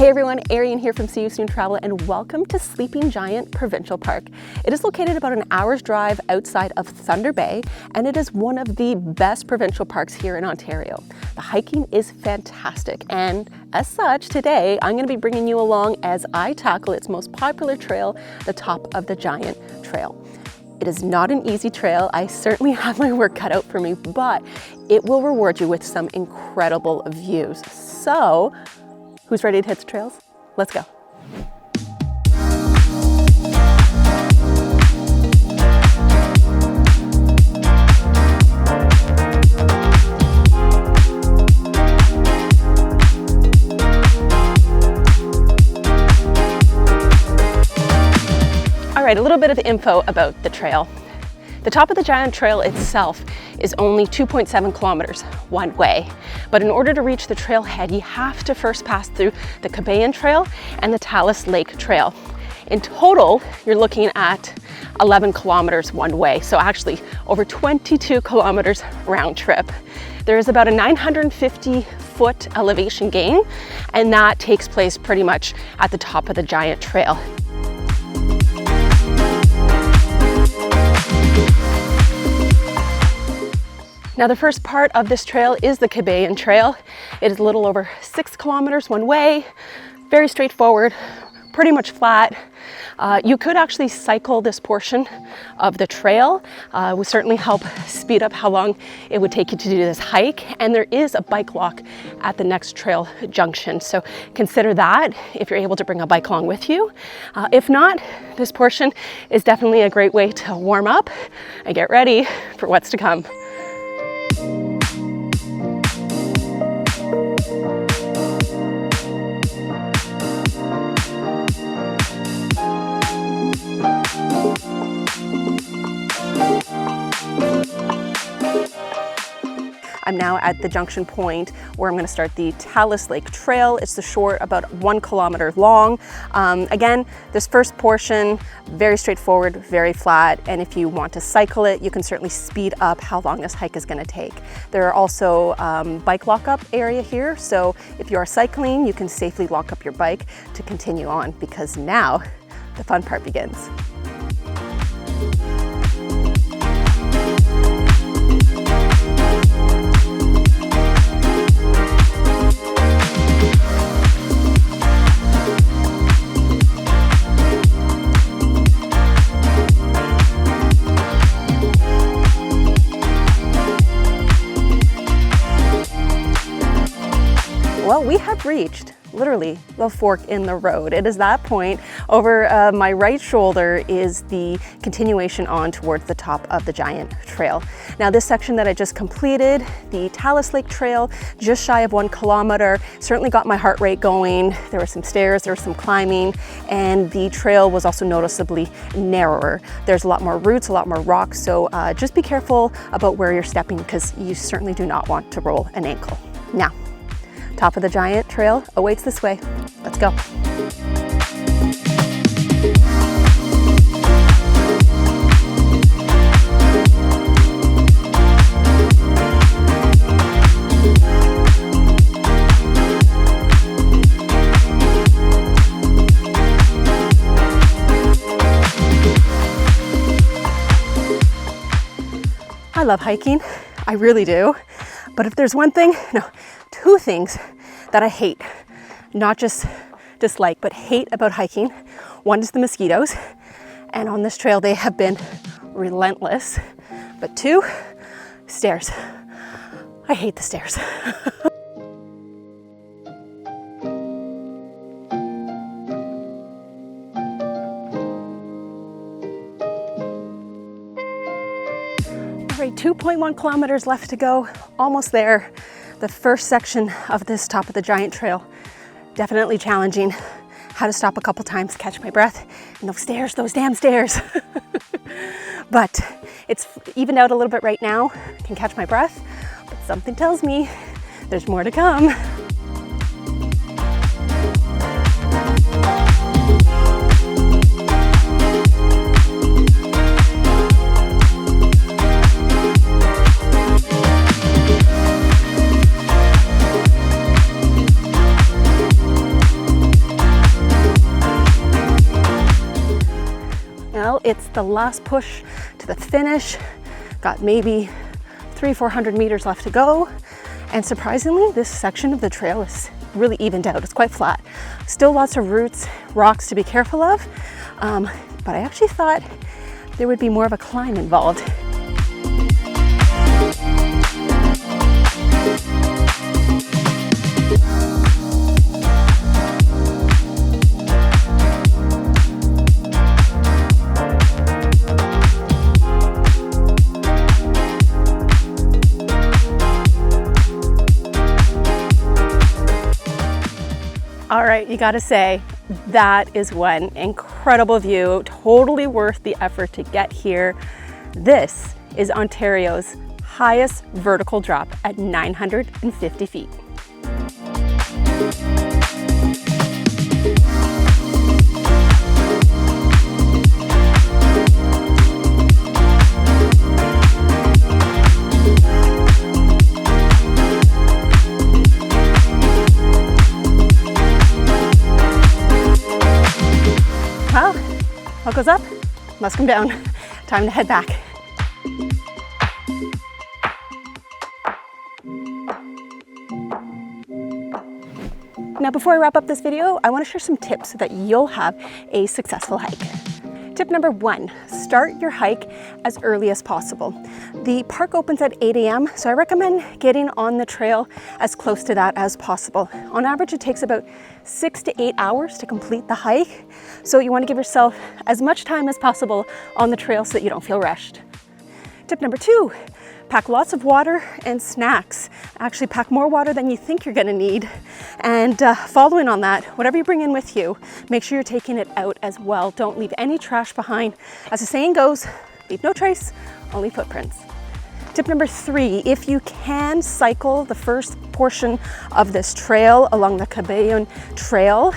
Hey everyone, Arian here from See You Soon Travel, and welcome to Sleeping Giant Provincial Park. It is located about an hour's drive outside of Thunder Bay, and it is one of the best provincial parks here in Ontario. The hiking is fantastic, and as such, today I'm going to be bringing you along as I tackle its most popular trail, the top of the Giant Trail. It is not an easy trail. I certainly have my work cut out for me, but it will reward you with some incredible views. So, who's ready to hit the trails? Let's go. All right, a little bit of info about the trail. The top of the Giant Trail itself is only 2.7 kilometers one way, but in order to reach the trailhead, you have to first pass through the Cabayan Trail and the Talus Lake Trail. In total, you're looking at 11 kilometers one way, so actually over 22 kilometers round trip. There is about a 950-foot elevation gain, and that takes place pretty much at the top of the Giant Trail. Now the first part of this trail is the Cabayan Trail. It is a little over 6 kilometers one way, very straightforward, pretty much flat. You could actually cycle this portion of the trail. It would certainly help speed up how long it would take you to do this hike. And there is a bike lock at the next trail junction. So consider that if you're able to bring a bike along with you. If not, this portion is definitely a great way to warm up and get ready for what's to come. I'm now at the junction point where I'm going to start the Talus Lake Trail. It's the short, about 1 kilometer long. Again, this first portion, very straightforward, very flat, and if you want to cycle it, you can certainly speed up how long this hike is going to take. There are also bike lockup area here, so if you are cycling, you can safely lock up your bike to continue on, because now the fun part begins. Well, we have reached literally the fork in the road. It is that point. Over my right shoulder is the continuation on towards the top of the Giant Trail. Now this section that I just completed, the Talus Lake Trail, just shy of 1 kilometer, certainly got my heart rate going. There were some stairs, there was some climbing, and the trail was also noticeably narrower. There's a lot more roots, a lot more rocks, so just be careful about where you're stepping, because you certainly do not want to roll an ankle. Now, top of the Giant Trail awaits this way. Let's go. I love hiking, I really do. But if there's one thing, no, two things that I hate, not just dislike, but hate about hiking. One is the mosquitoes, and on this trail they have been relentless. But two, stairs. I hate the stairs. All right, 2.1 kilometers left to go, almost there. The first section of this top of the Giant Trail, definitely challenging. Had to stop a couple times, catch my breath, and those stairs, those damn stairs. But it's evened out a little bit right now. I can catch my breath, but something tells me there's more to come. It's the last push to the finish. Got maybe 300-400 meters left to go. And surprisingly, this section of the trail is really evened out. It's quite flat. Still lots of roots, rocks to be careful of. But I actually thought there would be more of a climb involved. All right, you gotta say, that is one incredible view, totally worth the effort to get here. This is Ontario's highest vertical drop at 950 feet. Well, what goes up must come down. Time to head back. Now, before I wrap up this video, I want to share some tips so that you'll have a successful hike. Tip number 1, start your hike as early as possible. The park opens at 8 a.m., so I recommend getting on the trail as close to that as possible. On average, it takes about 6 to 8 hours to complete the hike, so you want to give yourself as much time as possible on the trail so that you don't feel rushed. Tip number 2, pack lots of water and snacks. Actually, pack more water than you think you're gonna need. And following on that, whatever you bring in with you, make sure you're taking it out as well. Don't leave any trash behind. As the saying goes, leave no trace, only footprints. Tip number 3, if you can cycle the first portion of this trail along the Cabellon Trail,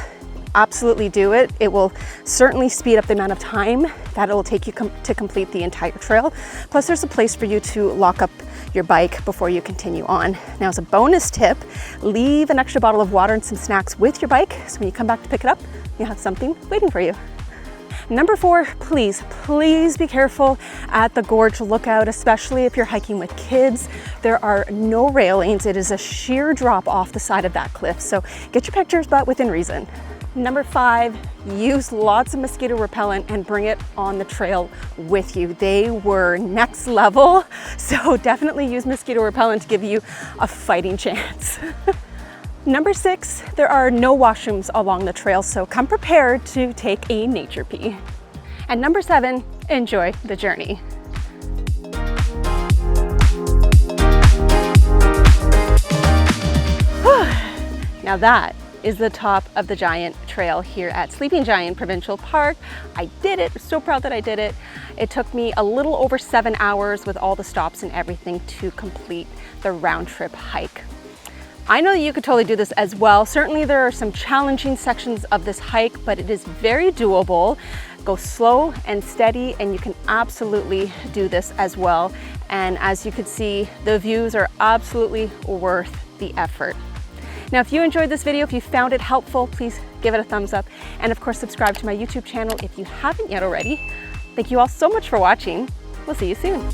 absolutely do it. It will certainly speed up the amount of time that it will take you to complete the entire trail. Plus, there's a place for you to lock up your bike before you continue on. Now, as a bonus tip, leave an extra bottle of water and some snacks with your bike, so when you come back to pick it up, you have something waiting for you. Number 4, please be careful at the Gorge lookout, especially if you're hiking with kids. There are no railings. It is a sheer drop off the side of that cliff, so get your pictures, but within reason. Number 5, use lots of mosquito repellent and bring it on the trail with you. They were next level, so definitely use mosquito repellent to give you a fighting chance. Number 6, there are no washrooms along the trail, so come prepared to take a nature pee. And number 7, enjoy the journey. Now that is the top of the Giant Trail here at Sleeping Giant Provincial Park. I did it, so proud that I did it. It took me a little over 7 hours with all the stops and everything to complete the round trip hike. I know that you could totally do this as well. Certainly there are some challenging sections of this hike, but it is very doable. Go slow and steady, and you can absolutely do this as well. And as you can see, the views are absolutely worth the effort. Now, if you enjoyed this video, if you found it helpful, please give it a thumbs up. And of course, subscribe to my YouTube channel if you haven't yet already. Thank you all so much for watching. We'll see you soon.